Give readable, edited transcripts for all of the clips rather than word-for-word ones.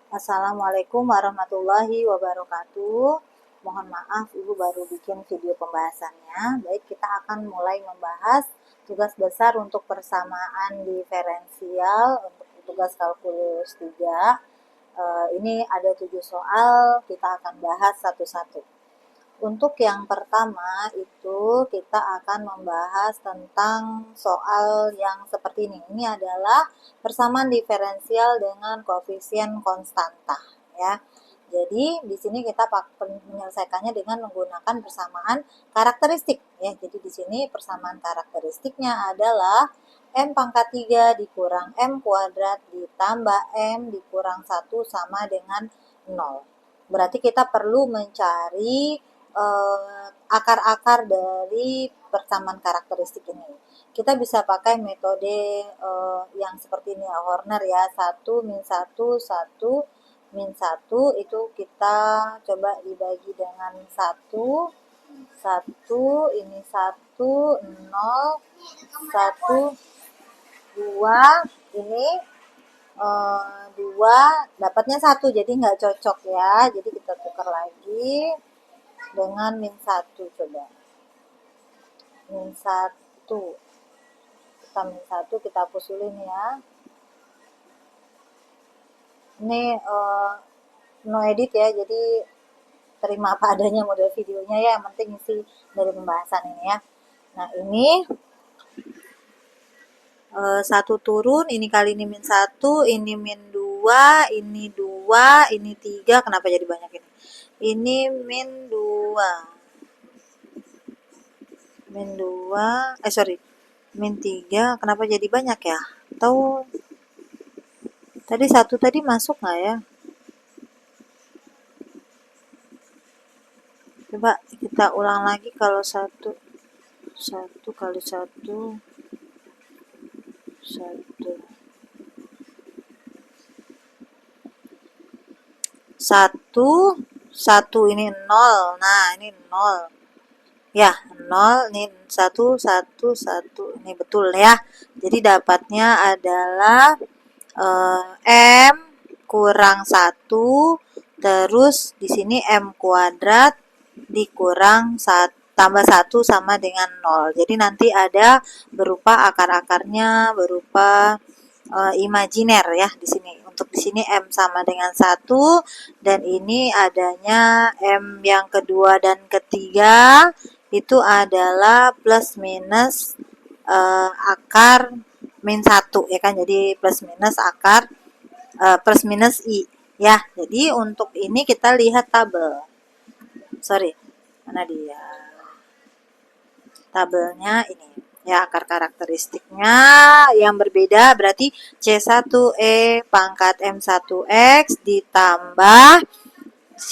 Assalamualaikum warahmatullahi wabarakatuh. Mohon maaf, Ibu baru bikin video pembahasannya. Baik, kita akan mulai membahas tugas besar untuk persamaan diferensial untuk tugas kalkulus 3. Ini ada 7 soal, kita akan bahas satu-satu. Untuk yang pertama itu kita akan membahas tentang soal yang seperti ini. Ini adalah persamaan diferensial dengan koefisien konstanta ya. Jadi di sini kita menyelesaikannya dengan menggunakan persamaan karakteristik ya. Jadi di sini persamaan karakteristiknya adalah M pangkat 3 dikurang M kuadrat ditambah M dikurang 1 sama dengan 0. Berarti kita perlu mencari akar-akar dari persamaan karakteristik ini. Kita bisa pakai metode yang seperti ini ya, Horner ya, 1 min 1, 1 min 1 itu kita coba dibagi dengan 1, 1, ini 1, 0, 1, 2, ini 2, dapatnya 1, jadi nggak cocok ya, jadi kita tukar lagi dengan min 1 coba. Min 1. Kita min 1 kita hapus dulu ini ya. Ini no edit ya, jadi terima apa adanya model videonya ya, yang penting isi dari pembahasan ini ya. Nah, ini 1 turun, ini kali ini min 1, ini min 2, ini 2, ini 3, kenapa jadi banyak ini? Ini min 2. Min 2, min 3, kenapa jadi banyak ya? Atau tadi 1 tadi masuk nggak ya? Coba kita ulang lagi kalau 1 kali 1 1 ini 0. Nah, ini 0. Ya, 0 ini 1 ini betul ya. Jadi dapatnya adalah M kurang 1, terus di sini M kuadrat dikurang 1 tambah 1 sama dengan 0. Jadi nanti ada berupa akar-akarnya berupa imajiner ya di sini. Untuk di sini M sama dengan 1 dan ini adanya M yang kedua dan ketiga itu adalah plus minus akar min 1 ya kan. Jadi plus minus akar plus minus I ya. Jadi untuk ini kita lihat tabel. Mana dia? Tabelnya ini. Ya, akar karakteristiknya yang berbeda berarti C1E pangkat M1X ditambah C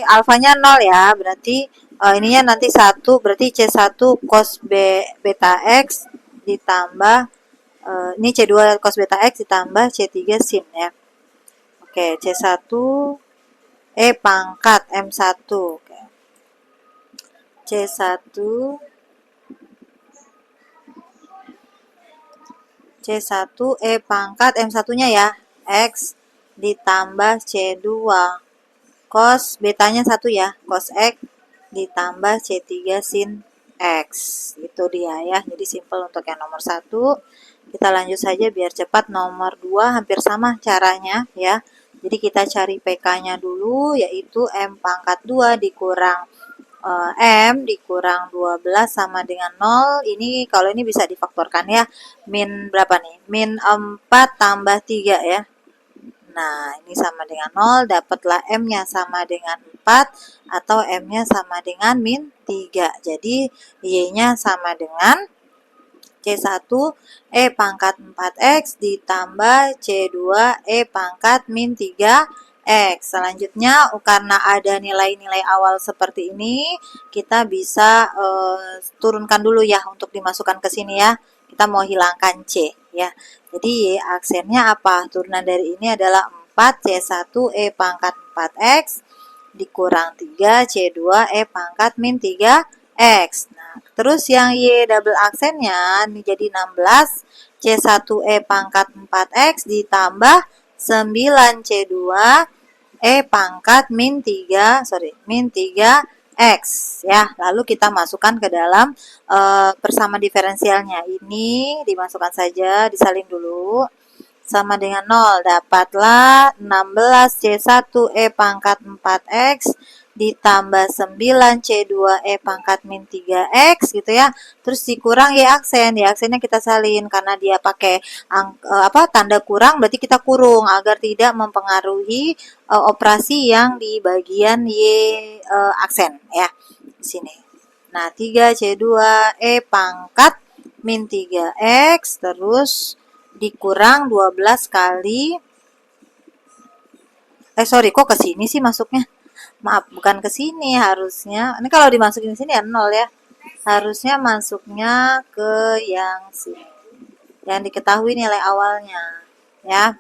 alfanya 0 ya. Berarti ininya nanti 1, berarti C1 cos beta X ditambah ini C2 cos beta X ditambah C3 sin ya. Oke, C1 E pangkat M1. Oke. C1 E pangkat M1-nya ya, X ditambah C2 cos betanya 1 ya, cos X ditambah C3 sin X. Itu dia ya. Jadi simpel untuk yang nomor 1. Kita lanjut saja biar cepat. Nomor 2 hampir sama caranya ya. Jadi kita cari PK-nya dulu, yaitu M pangkat 2 dikurang M dikurang 12 sama dengan 0. Ini kalau ini bisa difaktorkan ya. Min berapa nih? Min 4 tambah 3 ya. Nah, ini sama dengan 0, dapatlah M-nya sama dengan 4 atau M-nya sama dengan min 3. Jadi, Y-nya sama dengan C1 E pangkat 4X ditambah C2 E pangkat min 3X. Selanjutnya, karena ada nilai-nilai awal seperti ini, kita bisa turunkan dulu ya untuk dimasukkan ke sini ya. Kita mau hilangkan C ya. Jadi Y aksennya apa? Turunan dari ini adalah 4 C1 E pangkat 4X dikurang 3 C2 E pangkat min 3X. Nah, terus yang Y double aksennya ini jadi 16 C1 E pangkat 4X ditambah 9C2 E pangkat min 3X ya. Lalu kita masukkan ke dalam persamaan diferensialnya. Ini dimasukkan saja, disalin dulu. Sama dengan 0, dapatlah 16C1 E pangkat 4X ditambah 9C2 E pangkat min 3X gitu ya. Terus dikurang Y aksen. Y aksennya kita salin karena dia pakai tanda kurang, berarti kita kurung agar tidak mempengaruhi operasi yang di bagian Y aksen ya. Di sini. Nah, 3C2 E pangkat min 3X terus dikurang 12 kali kok ke sini sih masuknya? Maaf, bukan ke sini harusnya. Ini kalau dimasukin sini ya 0 ya. Harusnya masuknya ke yang sini. Yang diketahui nilai awalnya ya.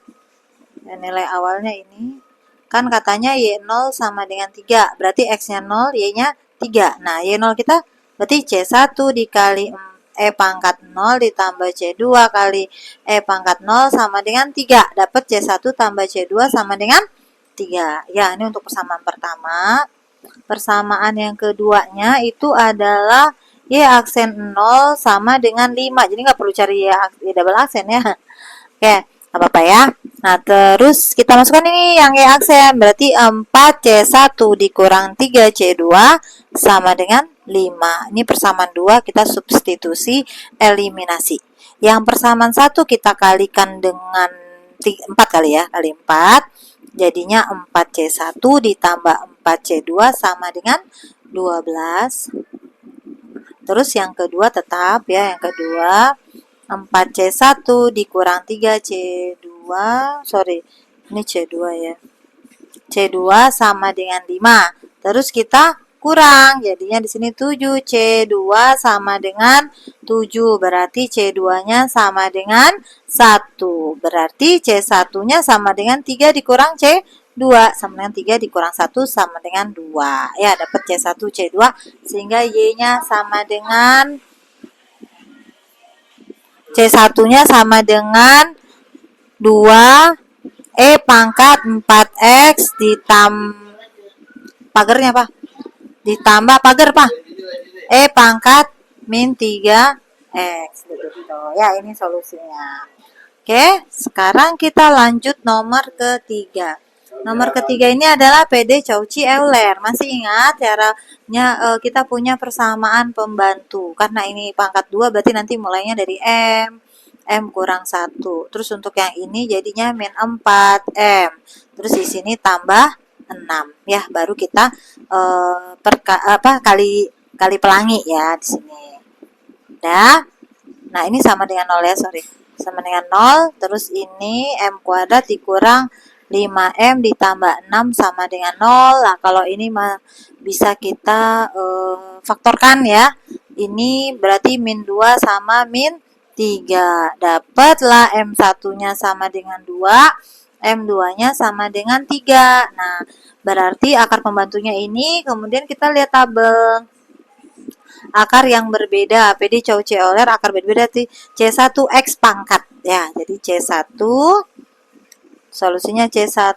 Dan nilai awalnya ini kan katanya Y0 sama dengan 3. Berarti X-nya 0, Y-nya 3. Nah, Y0 kita berarti C1 dikali E pangkat 0 ditambah C2 kali E pangkat 0 sama dengan 3. Dapat C1 tambah C2 sama dengan 3. Ya, ini untuk persamaan pertama. Persamaan yang keduanya itu adalah Y aksen 0 sama dengan 5. Jadi nggak perlu cari Y double aksen ya. Oke, apa-apa ya. Nah, terus kita masukkan ini yang Y aksen. Berarti 4C1 dikurang 3C2 sama dengan 5. Ini persamaan 2 kita substitusi eliminasi. Yang persamaan 1 kita kalikan dengan 4 kali ya, kali 4. Jadinya 4C1 ditambah 4C2 sama dengan 12. Terus yang kedua tetap ya, yang kedua 4C1 dikurang 3C2, ini C2 ya. C2 sama dengan 5. Terus kita kurang, jadinya di sini 7C2 sama dengan 7, berarti C2-nya sama dengan 1. Berarti C1-nya sama dengan 3 dikurang C2 sama dengan 3 dikurang 1 sama dengan 2. Ya, dapat C1 C2 sehingga Y-nya sama dengan C1-nya sama dengan 2 E pangkat 4X pagernya apa? Ditambah pagar apa? E pangkat min 3X gitu. Ya, ini solusinya. Oke, sekarang kita lanjut nomor ketiga. Nomor ketiga ini adalah PD Cauchy-Euler. Masih ingat caranya kita punya persamaan pembantu. Karena ini pangkat 2 berarti nanti mulainya dari M kurang 1. Terus untuk yang ini jadinya min 4M. Terus di sini tambah 6 ya, baru kita kali pelangi ya di sini. Udah. Nah, ini sama dengan 0 ya, sama dengan 0. Terus ini M kuadrat dikurang 5M ditambah 6 sama dengan 0. Nah, kalau ini bisa kita faktorkan ya. Ini berarti min 2 sama min 3. Dapatlah M1-nya sama dengan 2. M2-nya sama dengan 3. Nah, berarti akar pembantunya ini, kemudian kita lihat tabel akar yang berbeda. PD Cauchy-Euler akar berbeda C1X pangkat. Ya, jadi C1, solusinya C1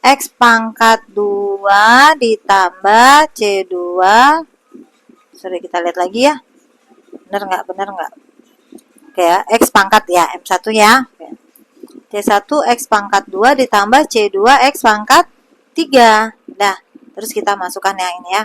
X pangkat 2 ditambah C2. Kita lihat lagi ya. Benar nggak? Oke ya, X pangkat ya, M1 ya. Oke. C1 X pangkat 2 ditambah C2 X pangkat 3. Nah, terus kita masukkan yang ini ya.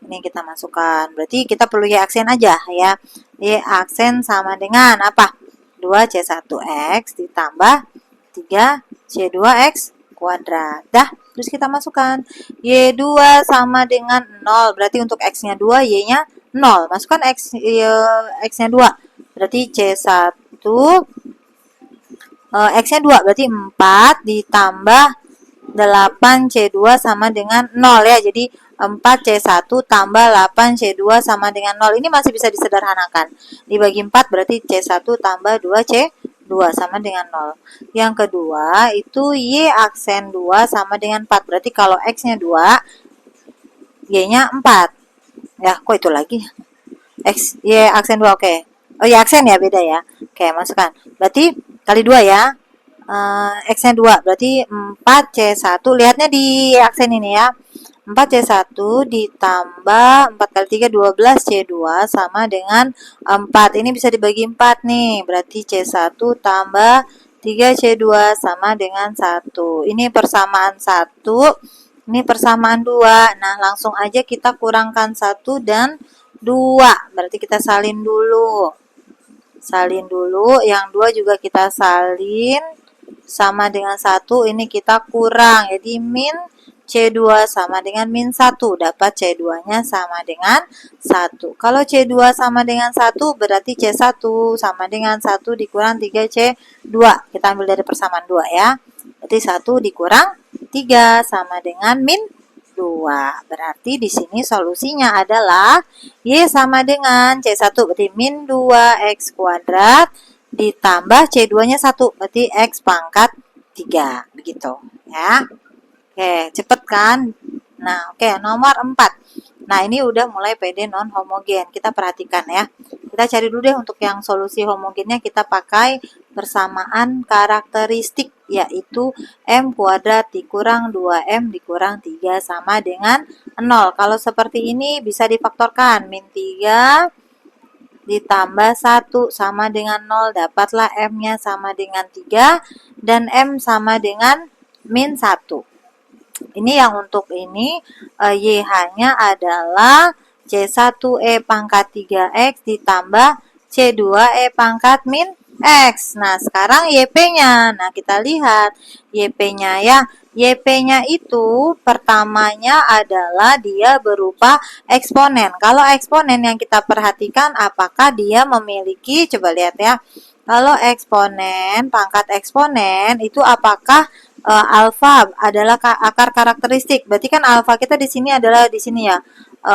Ini kita masukkan. Berarti kita perlu Y aksen aja ya. Y aksen sama dengan apa? 2C1X ditambah 3C2X kuadrat. Dah, terus kita masukkan. Y2 sama dengan 0. Berarti untuk X-nya 2, Y-nya 0. Masukkan X-nya 2. Berarti C1 X-nya 2, berarti 4 ditambah 8C2 sama dengan 0 ya. Jadi 4C1 tambah 8C2 sama dengan 0. Ini masih bisa disederhanakan. Dibagi 4 berarti C1 tambah 2C2 sama dengan 0. Yang kedua itu Y aksen 2 sama dengan 4. Berarti kalau X-nya 2, Y-nya 4. Ya, kok itu lagi? Y aksen 2, oke. Oh, Y aksen ya, beda ya. Oke, masukkan. Berarti kali 2 ya. X-nya 2, berarti 4C1, lihatnya di aksen ini ya. 4C1 ditambah 4 kali 3, 12C2 sama dengan 4. Ini bisa dibagi 4 nih, berarti C1 tambah 3C2 sama dengan 1. Ini persamaan 1, ini persamaan 2. Nah, langsung aja kita kurangkan 1 dan 2. Berarti kita salin dulu. Salin dulu, yang 2 juga kita salin. Sama dengan 1, ini kita kurang. Jadi min C2 sama dengan min 1. Dapat C2-nya sama dengan 1. Kalau C2 sama dengan 1, berarti C1 sama dengan 1 dikurang 3C2. Kita ambil dari persamaan 2 ya. Berarti 1 dikurang 3 sama dengan min 2. Berarti di sini solusinya adalah Y sama dengan C1, berarti min 2X kuadrat ditambah C2-nya 1, berarti X pangkat 3. Begitu ya. Oke, cepet kan? Nah, oke, nomor 4. Nah, ini udah mulai PD non homogen. Kita perhatikan ya. Kita cari dulu deh untuk yang solusi homogennya, kita pakai persamaan karakteristik, yaitu M kuadrat dikurang 2M dikurang 3 sama dengan 0. Kalau seperti ini bisa difaktorkan. Min 3 ditambah 1 sama dengan 0, dapatlah M-nya sama dengan 3 dan M sama dengan min 1. Ini yang untuk ini YH-nya adalah C1E pangkat 3X ditambah C2E pangkat min X. Nah, sekarang YP-nya. Nah, kita lihat YP-nya ya. YP-nya itu pertamanya adalah dia berupa eksponen. Kalau eksponen yang kita perhatikan apakah dia memiliki, coba lihat ya. Kalau eksponen, pangkat eksponen itu apakah alfa adalah akar karakteristik. Berarti kan alfa kita di sini adalah di sini ya,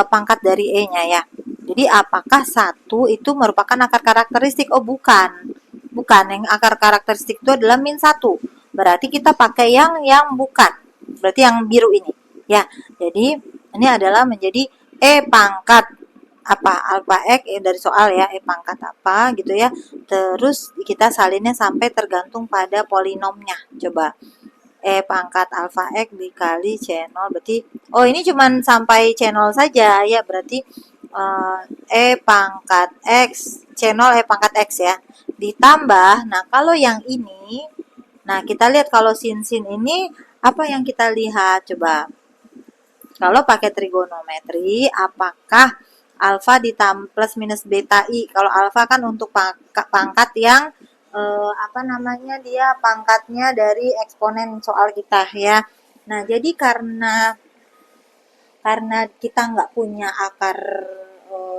pangkat dari E-nya ya. Jadi apakah 1 itu merupakan akar karakteristik? Oh, bukan. Bukan, yang akar karakteristik itu adalah min 1. Berarti kita pakai yang bukan. Berarti yang biru ini. Ya, jadi ini adalah menjadi E pangkat apa alfa X dari soal ya, E pangkat apa gitu ya. Terus kita salinnya sampai tergantung pada polinomnya. Coba E pangkat alfa X dikali C0, berarti oh ini cuman sampai C0 saja ya, berarti E pangkat X C0 E pangkat X ya, ditambah, nah kalau yang ini, nah kita lihat kalau sin ini apa yang kita lihat, coba kalau pakai trigonometri apakah alfa ditambah plus minus beta i. Kalau alfa kan untuk pangkat yang apa namanya, dia pangkatnya dari eksponen soal kita ya. Nah, jadi karena kita nggak punya akar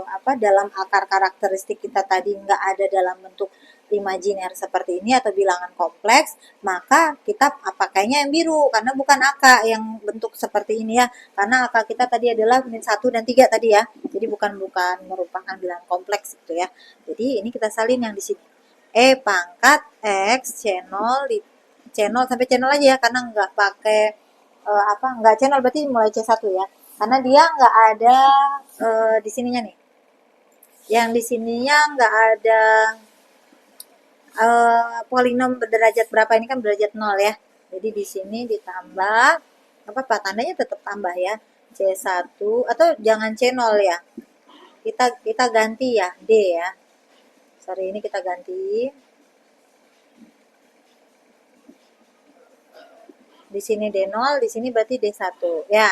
apa dalam akar karakteristik kita tadi nggak ada dalam bentuk imajiner seperti ini atau bilangan kompleks, maka kita pakainya yang biru karena bukan angka yang bentuk seperti ini ya. Karena angka kita tadi adalah min 1 dan 3 tadi ya. Jadi bukan merupakan bilangan kompleks gitu ya. Jadi ini kita salin yang di sini. E pangkat X C0 C0 sampai C0 aja ya, karena nggak pakai apa, nggak C0 berarti mulai C1 ya. Karena dia nggak ada di sininya nih. Yang di sininya nggak ada polinom berderajat berapa, ini kan derajat 0 ya. Jadi di sini ditambah apa tandanya tetap tambah ya. C1 atau jangan C0 ya. Kita ganti ya D ya. Sorry, ini kita ganti. Di sini D0, di sini berarti D1. Ya,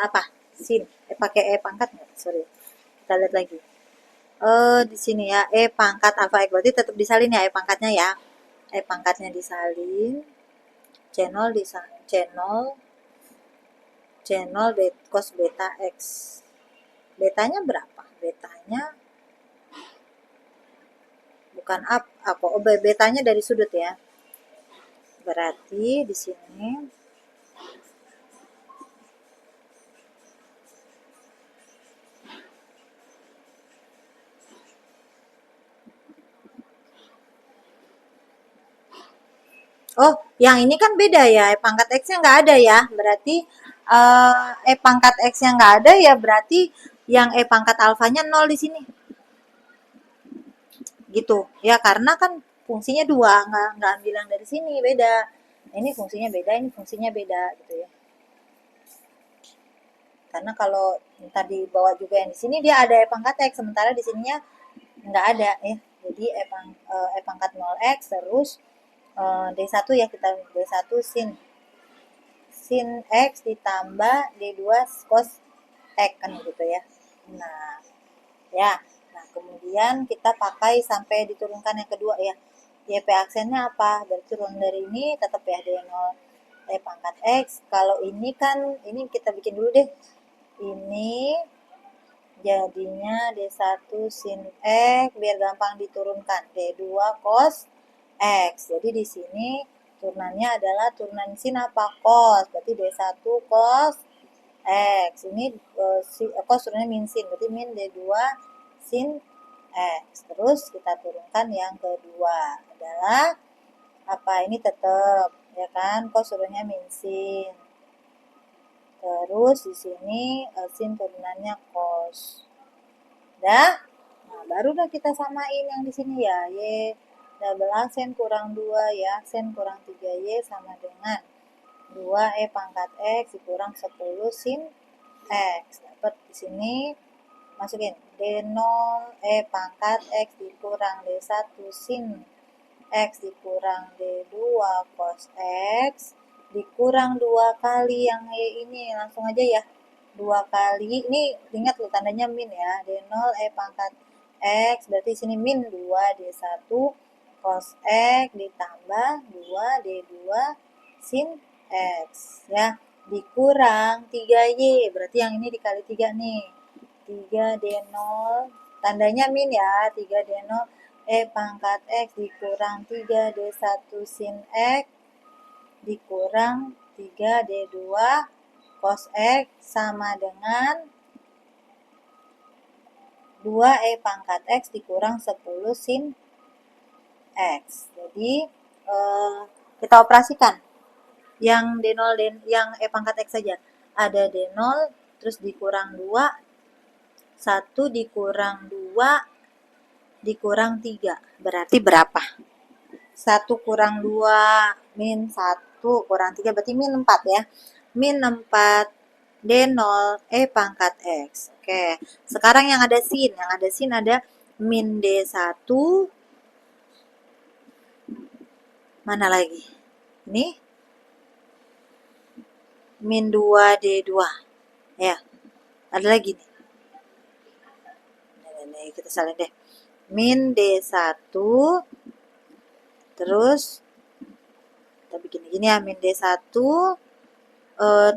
apa? Sin. Pakai E pangkat nggak? Sorry. Kita lihat lagi. Di sini ya, E pangkat alfa X, berarti tetap disalin ya E pangkatnya ya. E pangkatnya disalin. C0 disalin. C0 cos beta X. Betanya berapa? Betanya bukan apa? Oh, betanya dari sudut ya. Berarti di sini oh, yang ini kan beda ya, E pangkat X-nya nggak ada ya. Berarti E pangkat X-nya nggak ada ya, berarti yang E pangkat alfanya 0 di sini. Gitu ya, karena kan fungsinya dua, nggak ambil yang dari sini, beda. Ini fungsinya beda, ini fungsinya beda gitu ya. Karena kalau ntar dibawa juga yang di sini dia ada E pangkat X, sementara di sininya nggak ada ya. Jadi E pangkat 0X terus D1 ya, kita D1 sin X ditambah D2 cos X kan gitu ya. Nah, ya. Nah, kemudian kita pakai sampai diturunkan yang kedua ya. YP aksennya apa? Berarti turun dari ini tetap ya D0 E pangkat X. Kalau ini kan, ini kita bikin dulu deh. Ini jadinya D1 sin X, biar gampang diturunkan. D2 cos X. Jadi di sini turunannya adalah turunan sin apa? Cos. Berarti D1 cos X. Ini cos turunnya min sin. Berarti min D2 sin X. Terus kita turunkan yang kedua adalah apa? Ini tetap ya kan? Cos turunnya min sin. Terus di sini sin turunannya cos. Dah. Nah, baru dah kita samain yang di sini ya. Y double aksen kurang 2 ya, aksen kurang 3Y sama dengan 2 E pangkat X dikurang 10 sin X. Dapat di sini, masukin D0 E pangkat X dikurang D1 sin X dikurang D2 cos X dikurang 2 kali yang Y ini, langsung aja ya. 2 kali, ini ingat loh tandanya min ya, D0 E pangkat X, berarti sini min 2 D1 cos X ditambah 2 D2 sin X ya, dikurang 3Y, berarti yang ini dikali 3 nih, 3 D0, tandanya min ya, 3 D0 E pangkat X dikurang 3 D1 sin X dikurang 3 D2 cos X sama dengan 2 E pangkat X dikurang 10 sin X. Jadi kita operasikan yang D0 yang E pangkat X saja. Ada D0 terus dikurang 2, 1 dikurang 2 dikurang 3. Berarti berapa? 1 kurang 2 min 1 kurang 3 berarti min 4 ya. Min 4 D0 E pangkat X. Oke, sekarang yang ada sin. Yang ada sin ada min D1. Mana lagi? Ini min 2 D2. Ya, ada lagi nih. Nih, kita salin deh. Min D1 terus kita bikin gini ya, min D1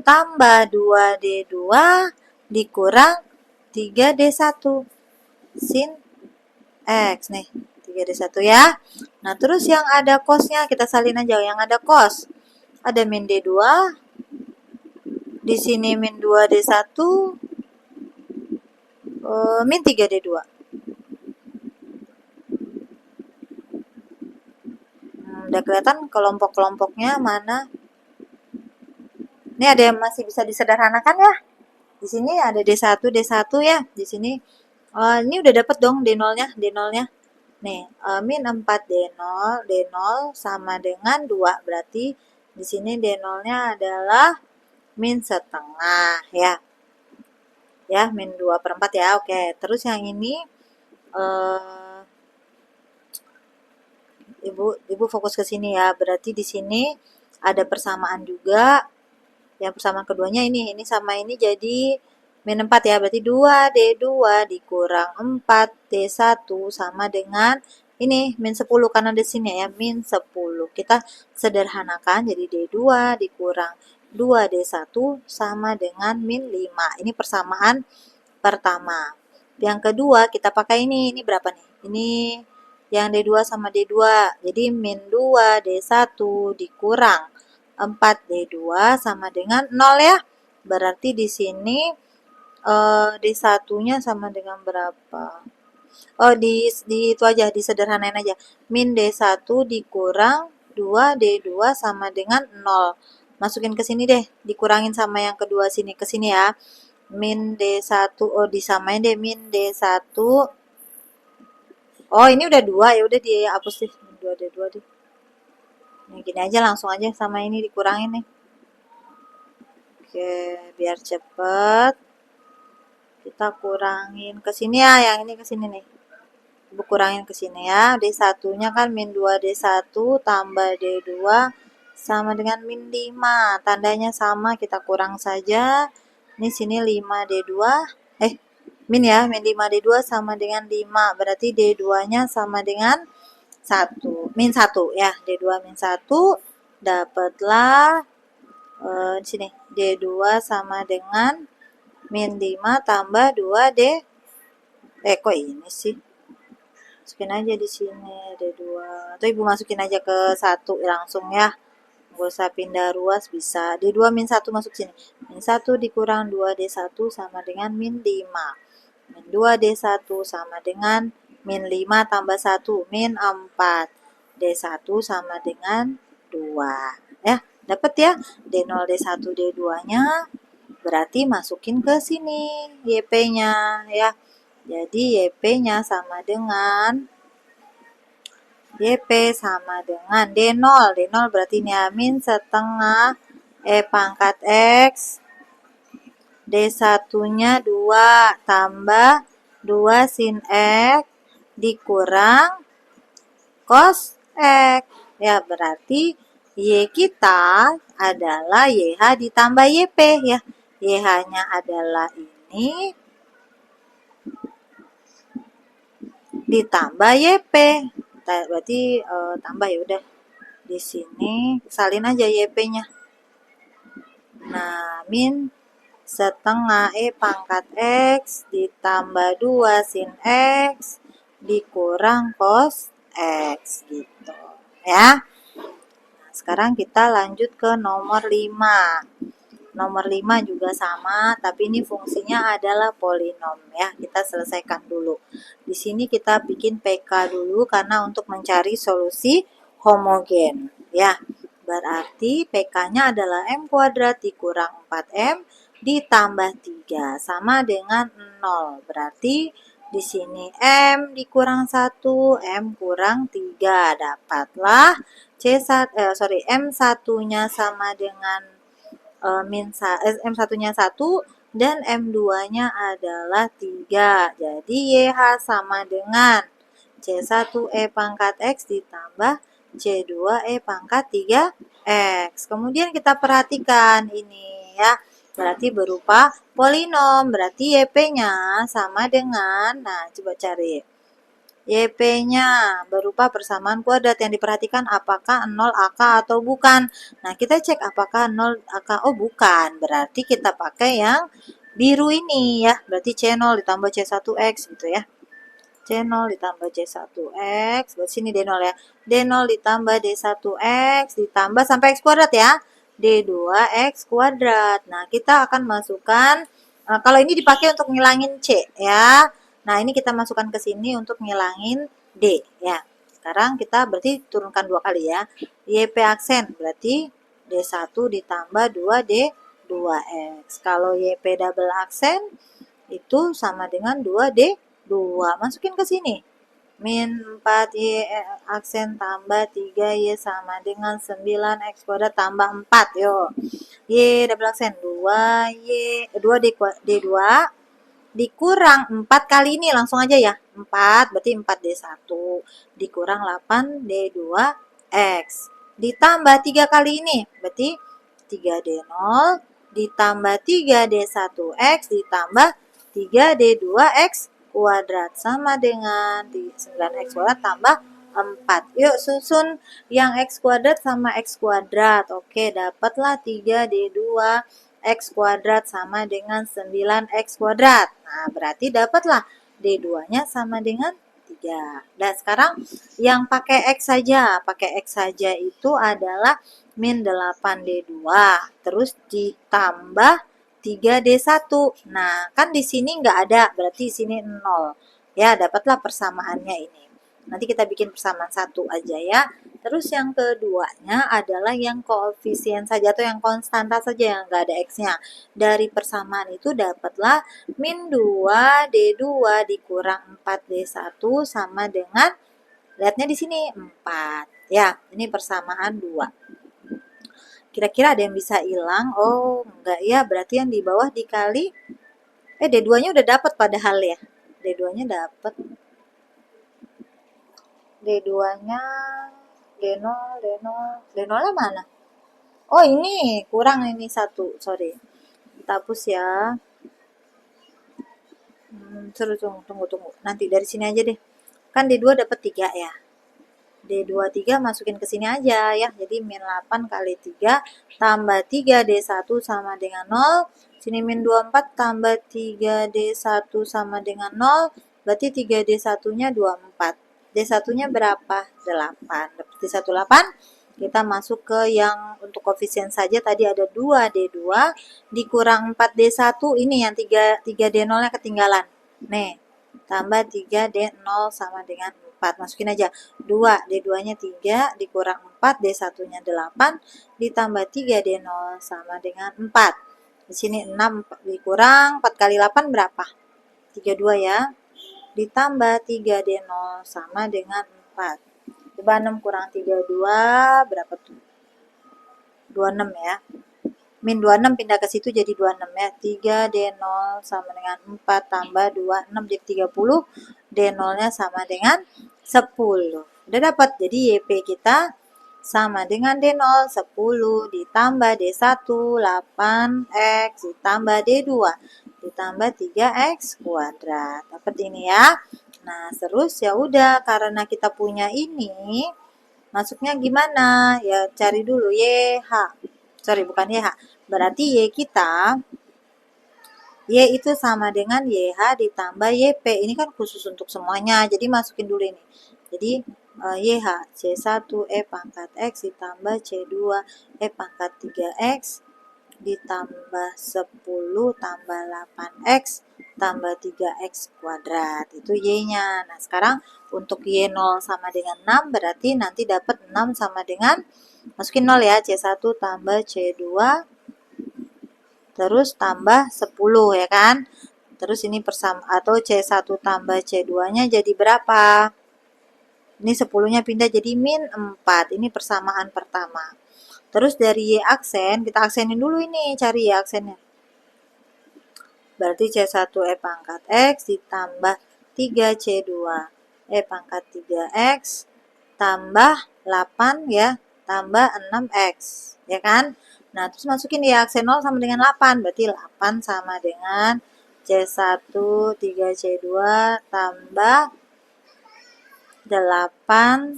tambah 2D2 dikurang 3D1 sin X nih, 3D1 ya. Nah, terus yang ada cosnya kita salin aja, yang ada cos. Ada min D2, di sini min 2D1, min 3D2. Udah kelihatan kelompok-kelompoknya mana? Ini ada yang masih bisa disederhanakan ya. Di sini ada D1, D1 ya. Di sini ini udah dapat dong D0-nya, D0-nya. Nih, min 4 D0, D0 sama dengan 2. Berarti di sini D0-nya adalah min setengah ya. Ya, min 2/4 ya. Oke, terus yang ini Ibu fokus ke sini ya. Berarti di sini ada persamaan juga. Yang persamaan keduanya ini sama ini jadi min 4 ya. Berarti 2D2 dikurang 4D1 sama dengan ini min 10 karena di sini ya min 10. Kita sederhanakan jadi D2 dikurang 2D1 sama dengan min 5. Ini persamaan pertama. Yang kedua kita pakai ini berapa nih? Ini yang D2 sama D2. Jadi min 2 D1 dikurang 4 D2 sama dengan 0 ya. Berarti di sini D1-nya sama dengan berapa? Oh, di itu aja, disederhanain aja. Min D1 dikurang 2 D2 sama dengan 0. Masukin ke sini deh, dikurangin sama yang kedua sini ke sini ya. Min D1, oh disamain deh min D1. Oh, ini udah 2 ya udah dihapus deh. 2D2 deh. Ini gini aja, langsung aja sama ini dikurangin nih. Oke, biar cepet. Kita kurangin ke sini ya, yang ini ke sini nih. Ibu kurangin ke sini ya. D1-nya kan min 2D1 tambah D2 sama dengan min 5. Tandanya sama, kita kurang saja. Ini sini 5D2. Min ya, min 5D2 sama dengan 5. Berarti D2-nya sama dengan 1. Min 1 ya. D2 min 1. Dapatlah di sini D2 sama dengan min 5 tambah 2D. Kok ini sih? Masukin aja di sini D2. Atau Ibu masukin aja ke 1 langsung ya. Gak usah pindah ruas, bisa. D2 min 1 masuk sini. Min 1 dikurang 2D1 sama dengan min 5. Min 2D1 sama dengan min 5 tambah 1. Min 4. D1 sama dengan 2. Ya, dapat ya. D0, D1, D2-nya. Berarti masukin ke sini YP-nya ya. Jadi YP-nya sama dengan D0. D0 berarti ini min setengah pangkat X. D1-nya 2 tambah 2 sin X dikurang cos X. Ya, berarti Y kita adalah YH ditambah YP ya. YH-nya adalah ini ditambah YP. Berarti tambah ya udah. Di sini salin aja YP-nya. Nah, min setengah pangkat X ditambah 2 sin X dikurang cos X gitu ya. Nah, sekarang kita lanjut ke nomor 5. Nomor 5 juga sama, tapi ini fungsinya adalah polinom ya. Kita selesaikan dulu. Di sini kita bikin PK dulu karena untuk mencari solusi homogen ya. Berarti PK-nya adalah M kuadrat dikurang 4M ditambah 3 sama dengan 0. Berarti di sini M dikurang 1, M kurang 3. Dapatlah M1-nya sama dengan M1-nya 1 dan M2-nya adalah 3. Jadi YH sama dengan C1E pangkat X ditambah C2E pangkat 3X. Kemudian kita perhatikan ini ya. Berarti berupa polinom. Berarti YP-nya sama dengan, nah coba cari. YP-nya berupa persamaan kuadrat. Yang diperhatikan apakah 0 AK atau bukan. Nah, kita cek apakah 0 AK. Oh, bukan. Berarti kita pakai yang biru ini ya. Berarti C0 ditambah C1X gitu ya. C0 ditambah C1X. Buat sini D0 ya. D0 ditambah D1X ditambah sampai X kuadrat ya. D2X kuadrat. Nah, kita akan masukkan, kalau ini dipakai untuk ngilangin C ya. Nah, ini kita masukkan ke sini untuk ngilangin D ya. Sekarang kita berarti turunkan 2 kali ya. YP aksen berarti D1 ditambah 2D2X. Kalau YP double aksen itu sama dengan 2D2. Masukin ke sini. Min 4Y aksen tambah 3Y sama dengan 9X kuadrat tambah 4. Yuk. Y double aksen 2Y, 2D2 dikurang 4 kali ini langsung aja ya. 4 berarti 4D1 dikurang 8D2X ditambah 3 kali ini berarti 3D0 ditambah 3D1X ditambah 3D2X kuadrat sama dengan 9X kuadrat tambah 4. Yuk susun yang X kuadrat sama X kuadrat. Oke, dapatlah 3D2 X kuadrat sama dengan 9X kuadrat. Nah, berarti dapatlah D2-nya sama dengan 3. Dan sekarang yang pakai X saja. Pakai X saja itu adalah min 8D2. Terus ditambah 3D1. Nah, kan di sini nggak ada. Berarti di sini 0. Ya, dapatlah persamaannya ini. Nanti kita bikin persamaan 1 aja ya. Terus yang keduanya adalah yang koefisien saja atau yang konstanta saja yang nggak ada X-nya. Dari persamaan itu dapatlah min 2D2 dikurang 4D1 sama dengan Lihatnya di sini 4. Ya, ini persamaan 2. Kira-kira ada yang bisa hilang? Oh, enggak ya, berarti yang di bawah dikali D2-nya udah dapat padahal ya. D2-nya dapat. D2-nya D0, D0, D0-nya mana? Oh, ini kurang ini 1. Sorry. Kita hapus ya. Tunggu. Nanti dari sini aja deh. Kan D2 dapat 3 ya. D2 3 masukin ke sini aja ya. Jadi min 8 kali 3 tambah 3 D1 sama dengan 0. Sini min 24 tambah 3 D1 sama dengan 0. Berarti 3 D1-nya 24. D1-nya berapa? 8. Berarti 18. Kita masuk ke yang untuk koefisien saja tadi ada 2 D2 dikurang 4 D1. Ini yang 3 D0-nya ketinggalan. Nih, tambah 3 D0 sama dengan 4. Masukin aja. 2, D2-nya 3, dikurang 4, D1-nya 8, ditambah 3 D0 sama dengan 4. Di sini 6 dikurang 4 kali 8 berapa? 32 ya. Ditambah 3 D0 sama dengan 4. Coba 6 kurang 32 berapa tuh? 26 ya. Min 26 pindah ke situ jadi 26 ya. 3 D0 sama dengan 4 tambah 2, 6 jadi 30. D0-nya sama dengan 10. Udah dapat. Jadi YP kita sama dengan D0, 10 ditambah D1, 8X ditambah D2 ditambah 3X kuadrat. Dapat ini ya. Nah, terus ya udah karena kita punya ini, masuknya gimana? Ya cari dulu YH. Sorry, bukan YH. Berarti Y kita, Y itu sama dengan YH ditambah YP. Ini kan khusus untuk semuanya. Jadi masukin dulu ini. Jadi YH C1 E pangkat X ditambah C2 E pangkat 3X ditambah 10 tambah 8X tambah 3X kuadrat. Itu Y-nya. Nah, sekarang untuk Y0 sama dengan 6 berarti nanti dapat 6 sama dengan, masukin 0 ya, C1 tambah C2 terus tambah 10 ya kan. Terus ini persama atau C1 tambah C2-nya jadi berapa? Ini 10-nya pindah jadi min 4. Ini persamaan pertama. Terus dari Y aksen, kita aksenin dulu ini, cari Y aksennya. Berarti C1 E pangkat X ditambah 3C2 E pangkat 3X tambah 8 ya, tambah 6X. Ya kan? Nah, terus masukin Y aksen 0 sama dengan 8. Berarti 8 sama dengan C1 3C2 tambah 8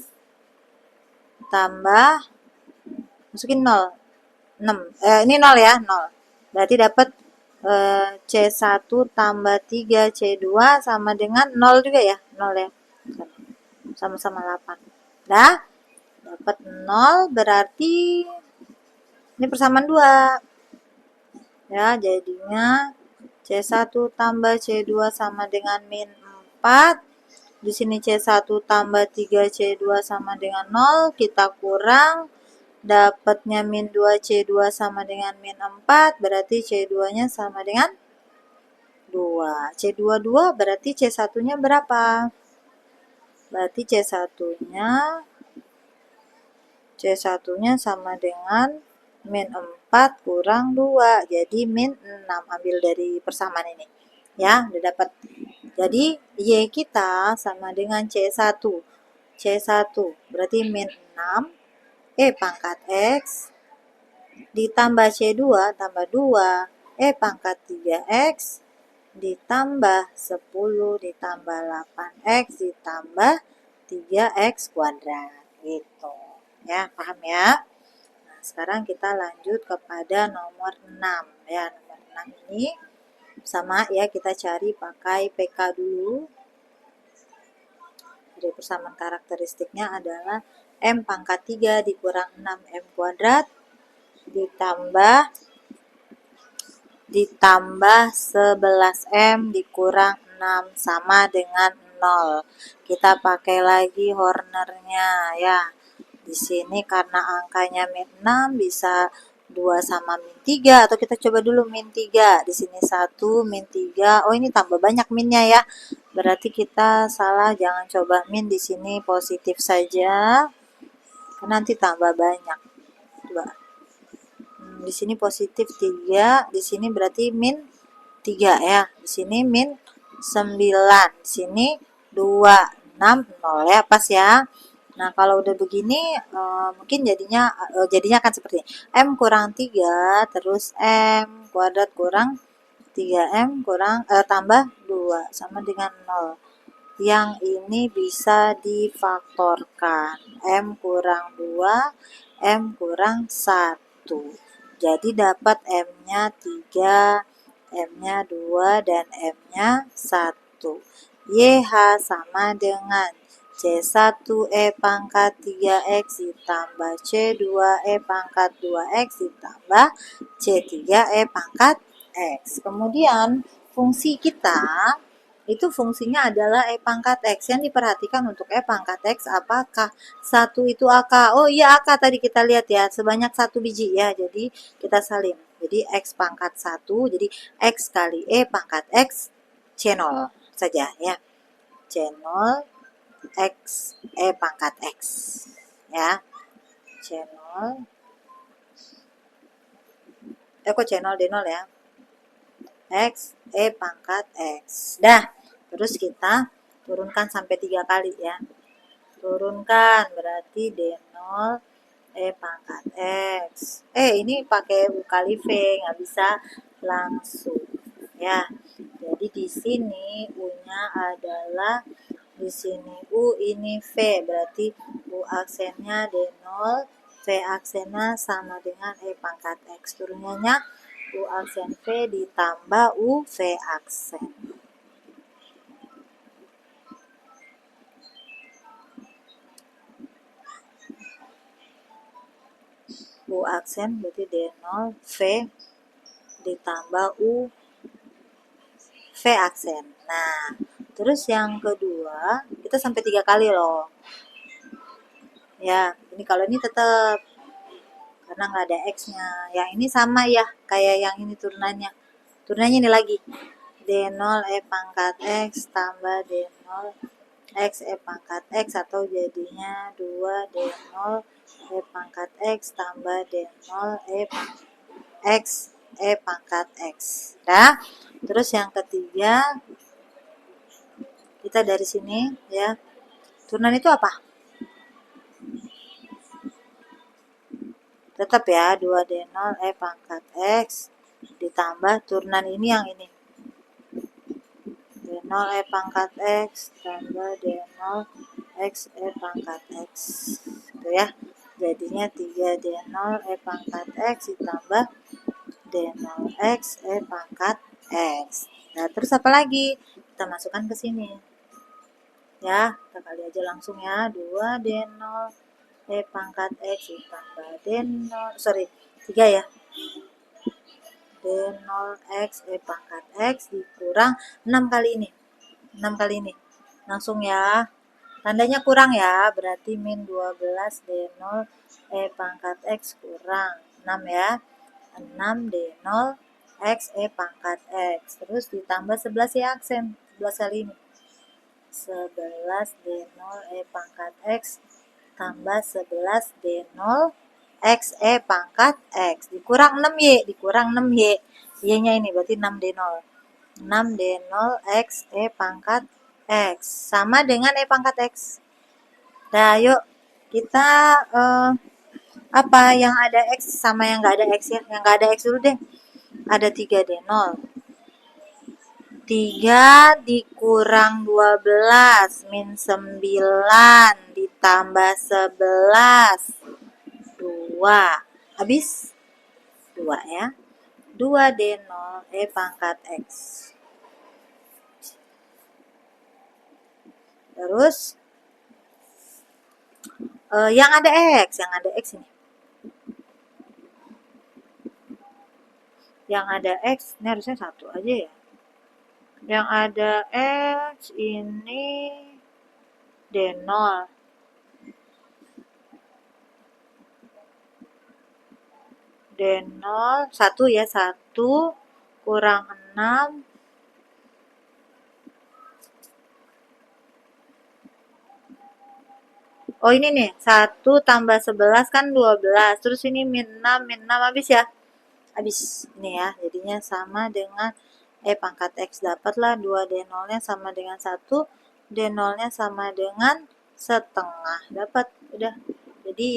tambah, masukin 0. 6. Ini 0 ya, 0. Berarti dapat C1 tambah 3C2 sama dengan 0 juga ya, 0 ya. Sama-sama 8. Dah, dapat 0 berarti ini persamaan 2. Ya, jadinya C1 tambah C2 sama dengan min 4. Di sini C1 tambah 3C2 sama dengan 0, kita kurang, dapatnya min 2C2 sama dengan min 4, berarti C2-nya sama dengan 2. C2 2 berarti C1-nya berapa? Berarti C1-nya sama dengan min 4 kurang 2, jadi min 6. Ambil dari persamaan ini. Ya, udah dapat. Jadi Y kita sama dengan C1. C1 berarti min 6 E pangkat X ditambah C2 tambah 2 E pangkat 3X ditambah 10 ditambah 8X ditambah 3X kuadrat. Gitu. Ya, paham ya? Nah, sekarang kita lanjut kepada nomor 6 ya. Nomor 6 ini sama ya, kita cari pakai PK dulu. Jadi persamaan karakteristiknya adalah M pangkat 3 dikurang 6M kuadrat ditambah 11M dikurang 6 sama dengan 0. Kita pakai lagi Hornernya ya. Di sini karena angkanya min 6 bisa 2 sama min 3, atau kita coba dulu min 3. Di sini 1 min 3. Oh, ini tambah banyak minnya ya. berarti kita salah, jangan coba min di sini positif saja, nanti tambah banyak. Coba. Di sini positif 3, di sini berarti min 3 ya. Di sini min 9, di sini 2, 6, 0 ya, pas ya. Nah, kalau udah begini mungkin jadinya akan seperti ini. M kurang 3 terus M kuadrat kurang 3M kurang tambah 2 sama dengan 0. Yang ini bisa difaktorkan. M kurang 2, M kurang 1. Jadi dapat M-nya 3, M-nya 2, dan M-nya 1. YH sama dengan C1E pangkat 3X ditambah C2E pangkat 2X ditambah C3E pangkat X. Kemudian fungsi kita itu fungsinya adalah E pangkat X. Yang diperhatikan untuk E pangkat X apakah 1 itu AK? Oh iya AK tadi kita lihat ya, sebanyak 1 biji ya, jadi kita salin. Jadi X pangkat 1, jadi X kali E pangkat X C0 saja ya. C0 X E pangkat X ya. C0 kok C0 D0 ya. X E pangkat X. Dah, terus kita turunkan sampai 3 kali ya. Turunkan berarti D0 E pangkat X. Ini pakai U kali V, nggak bisa langsung ya. Jadi di sini U-nya adalah di sini U, ini V, berarti U aksennya D0, V aksennya sama dengan E pangkat X. Turunannya U aksen V ditambah U V aksen. U aksen berarti D0 V ditambah U V aksen. Nah, terus yang kedua, kita sampai 3 kali loh. Ya, ini kalau ini tetap karena nggak ada X-nya. Yang ini sama ya, kayak yang ini turunannya. Turunannya ini lagi. D0 E pangkat X tambah D0 X E pangkat X, atau jadinya 2 D0 E pangkat X tambah D0 X E pangkat X. Nah, terus yang ketiga, kita dari sini ya. Turunan itu apa? Tetap ya, 2D0 E pangkat X ditambah turunan ini yang ini. D0 E pangkat X tambah D0 X E pangkat X. Itu ya. Jadinya 3D0 E pangkat X ditambah D0 X E pangkat X. Nah, terus apa lagi? Kita masukkan ke sini. Ya, kita kali aja langsung ya. 2D0 E pangkat X ditambah D0, 3 ya. D0 X E pangkat X dikurang 6 kali ini. 6 kali ini. Langsung ya. Tandanya kurang ya, berarti min 12 D0 E pangkat X kurang 6 ya. 6 D0 X E pangkat X. Terus ditambah 11 ya aksen. 11 kali ini. 11 D0 E pangkat X tambah 11 D0 X E pangkat X. Dikurang 6Y. Dikurang 6Y. Y-nya ini berarti 6 D0. 6 D0 X E pangkat X. Sama dengan E pangkat X. Nah, yuk kita apa yang ada X sama yang nggak ada X ya. Yang nggak ada X dulu deh. Ada 3D0. 3 dikurang 12 min 9 ditambah 11 2. Habis 2 ya. 2D0 E pangkat X. Terus yang ada X ini. Yang ada X ini harusnya 1 aja ya. Yang ada X ini D0. D0 1 ya, 1 kurang 6 Oh ini nih, 1 tambah 11 kan 12. Terus ini min 6 habis ya? Habis. Ini ya, jadinya sama dengan pangkat X. Dapatlah 2 D0-nya sama dengan 1. D0-nya sama dengan setengah. Dapat, udah. Jadi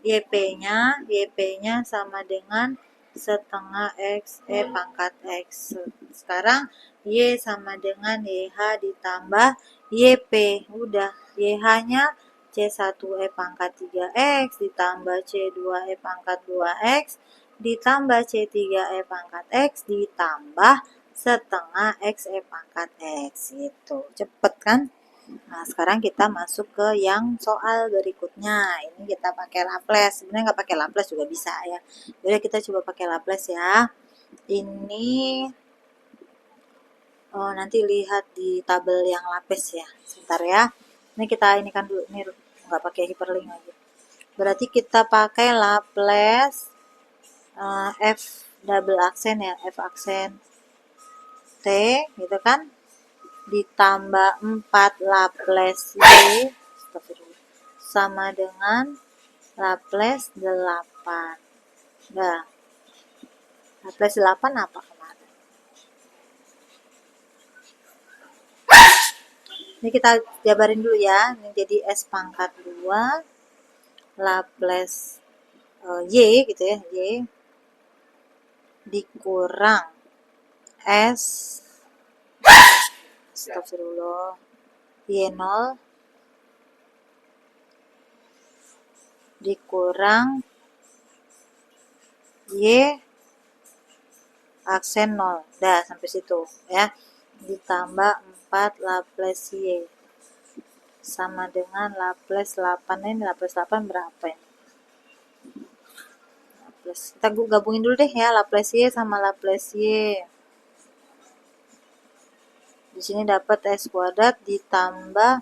YP-nya sama dengan setengah X pangkat X. Sekarang Y sama dengan YH ditambah YP. Udah, YH-nya C1 pangkat 3X ditambah C2 pangkat 2X ditambah C3 pangkat X ditambah setengah X pangkat X. Itu cepet kan? Nah, sekarang kita masuk ke yang soal berikutnya. Ini kita pakai Laplace. Sebenarnya nggak pakai Laplace juga bisa ya. Jadi kita coba pakai Laplace ya. Ini nanti lihat di tabel yang Laplace ya. Sebentar ya. Ini kita ini kan dulu. Ini nggak pakai hyperlink lagi. Berarti kita pakai Laplace F double aksen ya. F aksen T gitu kan. Ditambah 4 Laplace Y sama dengan Laplace 8. Nah, Laplace 8 apa kemarin? Ini kita jabarin dulu ya. Ini jadi S pangkat 2 Laplace Y gitu ya. Y dikurang S astagfirullah Y0 dikurang Y aksen 0. Dah, sampai situ ya. Ditambah 4 Laplace Y sama dengan Laplace 8. Ini Laplace 8 berapa ini? Laplace. Kita gabungin dulu deh ya, Laplace Y sama Laplace Y. Di sini dapat S kuadrat ditambah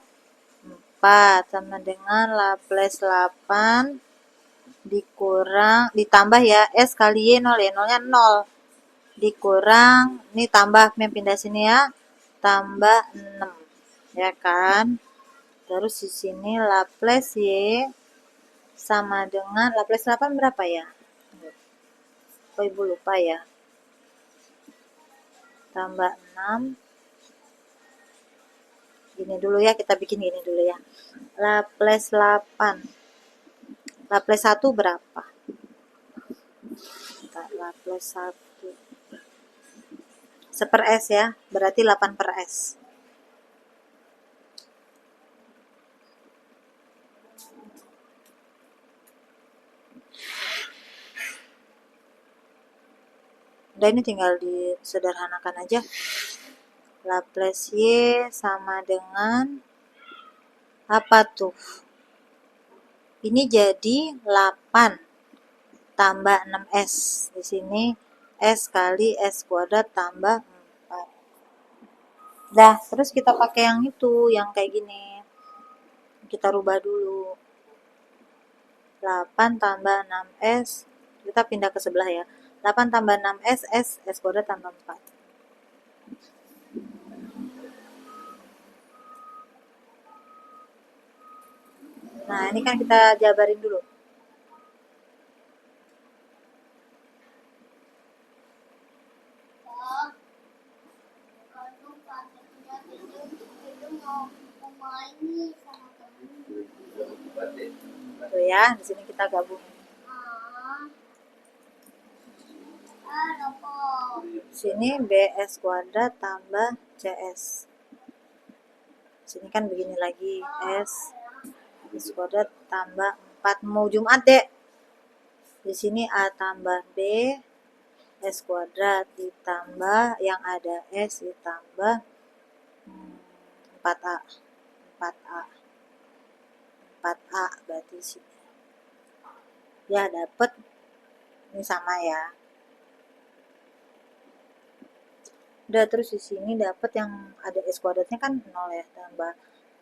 4 sama dengan Laplace 8 dikurang ditambah ya S kali Y 0 ya, 0-nya 0. Dikurang, ini tambah, yang pindah sini ya, tambah 6 ya kan. Terus di sini Laplace Y sama dengan Laplace 8 berapa ya? Oh, ibu lupa ya. Tambah 6. Gini dulu ya, kita bikin gini dulu ya. Laplace 8. Laplace 1 berapa? Laplace 1. 1 per S ya, berarti 8 per S. Udah, ini tinggal disederhanakan aja. Laplace Y sama dengan apa tuh? Ini jadi 8 tambah 6S. Di sini S kali S kuadrat tambah 4. Dah, terus kita pakai yang itu, yang kayak gini. Kita rubah dulu. 8 tambah 6S. Kita pindah ke sebelah ya. 8 tambah 6S, S kuadrat tambah 4. Nah, ini kan kita jabarin dulu. Tuh ya, di sini kita gabungin. Sini BS kuadrat tambah CS. Sini kan begini lagi, S kuadrat tambah 4. Mau Jumat deh. Di sini A tambah B S kuadrat ditambah yang ada S ditambah 4A. 4A. 4A berarti sini. Ya, dapat ini sama ya. Udah, terus di sini dapat yang ada S kuadratnya kan 0 ya, tambah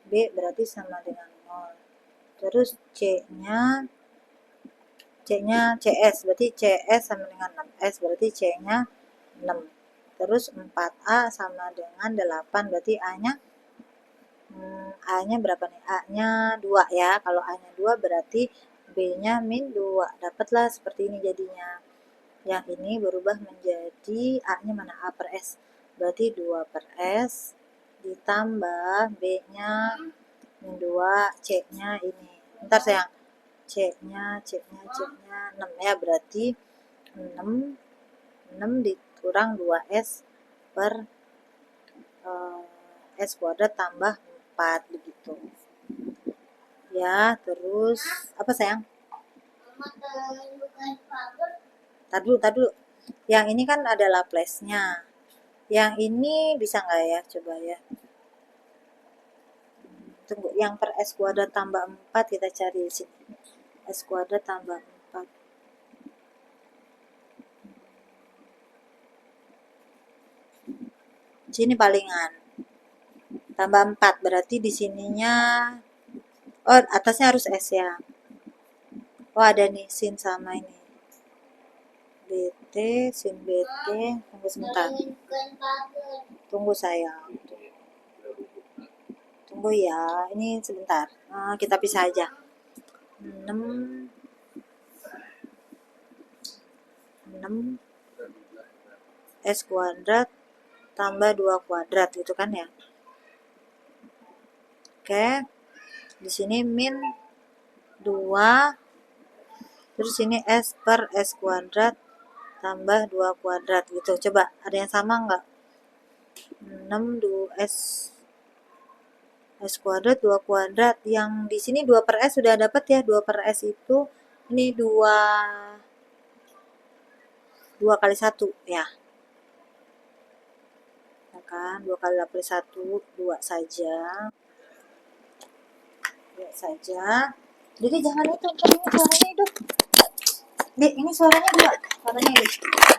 B berarti sama dengan 0. Terus C-nya CS, berarti CS sama dengan 6S, berarti C-nya 6. Terus 4A sama dengan 8, berarti A-nya A-nya berapa nih? A-nya 2 ya. Kalau A-nya 2 berarti B-nya min 2. Dapatlah seperti ini jadinya. Yang ini berubah menjadi A-nya mana? A per S. Berarti 2 per S ditambah B-nya min 2, C-nya ini. Bentar sayang. C-nya 6 ya. Berarti 6 dikurang 2S per S kuadrat tambah 4 begitu. Ya, terus apa sayang? Tadi dulu. Yang ini kan ada Laplace-nya. Yang ini bisa nggak ya? Coba ya. Tunggu, yang per S kuadrat tambah 4 kita cari di sini. S kuadrat tambah 4. Sini palingan. Tambah 4 berarti di sininya atasnya harus S ya. Oh, ada nih sin sama ini. BT, sin BT. Tunggu sebentar. Tunggu sayang. Tunggu ya. Ini sebentar. Kita pisah aja. 6 S kuadrat tambah 2 kuadrat gitu kan ya. Oke. Di sini min 2. Terus ini S per S kuadrat tambah 2 kuadrat gitu. Coba ada yang sama enggak? 6 2S S kuadrat 2 kuadrat. Yang di sini 2 per S sudah dapat ya. 2 per S itu ini 2 kali 1 ya. Ya kan? 2 kali Laplace 1 2 saja. 2 saja. Jadi jangan itu, ini suaranya hidup. Dik, ini suaranya 2. Suaranya hidup.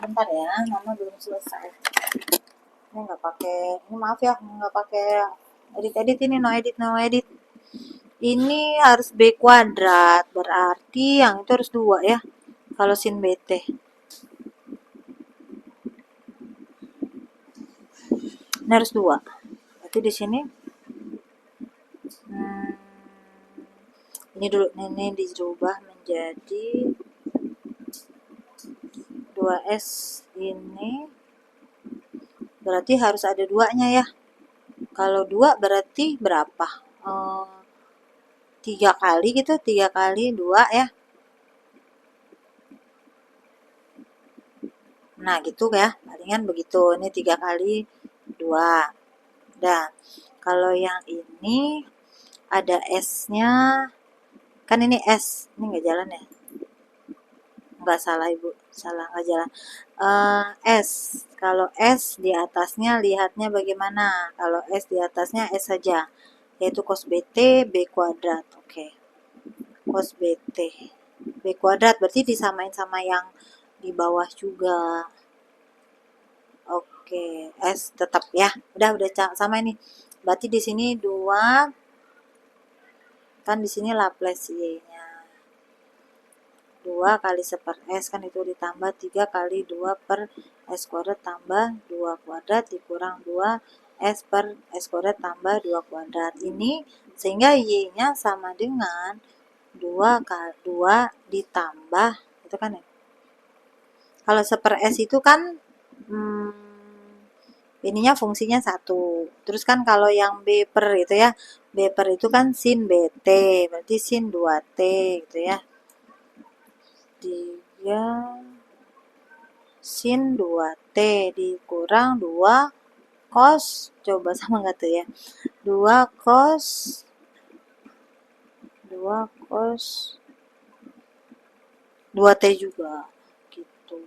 Bentar ya, mama belum selesai. Ini nggak pakai, ini maaf ya, nggak pakai edit ini, no edit. Ini harus B kuadrat, berarti yang itu harus 2 ya. Kalau sin BT. Ini harus 2. Berarti di sini ini dulu, ini dirubah menjadi 2S ini berarti harus ada 2-nya ya. Kalau 2 berarti berapa? 3 kali gitu, 3 kali 2 ya. Nah gitu ya, palingan begitu. Ini 3 kali 2. Nah, kalau yang ini ada S-nya. Kan ini S, ini nggak jalan ya? Nggak, salah ibu, salah, nggak jalan. S, kalau S di atasnya lihatnya bagaimana? Kalau S di atasnya S saja, yaitu cos BT B kuadrat. Oke, cos BT B kuadrat berarti disamain sama yang di bawah juga. Oke, S tetap ya. Udah sama ini. Berarti di sini 2 kan, di sini Laplace Y-nya. 2 kali 1 per S kan itu ditambah 3 kali 2 per S kuadrat tambah 2 kuadrat dikurang 2 S per S kuadrat tambah 2 kuadrat. Ini sehingga Y-nya sama dengan 2 kali 2 ditambah itu kan ya. Kalau 1 per S itu kan ininya fungsinya 1. Terus kan kalau yang B per itu ya, B per itu kan sin BT, berarti sin 2T gitu ya. 3 sin 2T dikurang 2 cos, coba sama nggak tuh ya, 2 cos 2T juga gitu.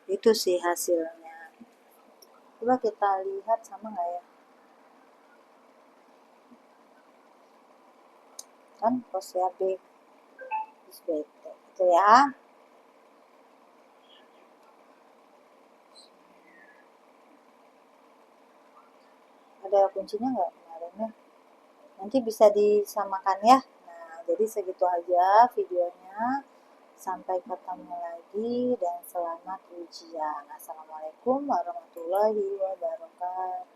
Itu sih hasilnya. Coba kita lihat sama nggak ya, kan cos ya B cos BT itu ya. Ada kuncinya nggak kemarinnya? Nanti bisa disamakan ya. Nah, jadi segitu aja videonya. Sampai ketemu lagi dan selamat ujian. Assalamualaikum warahmatullahi wabarakatuh.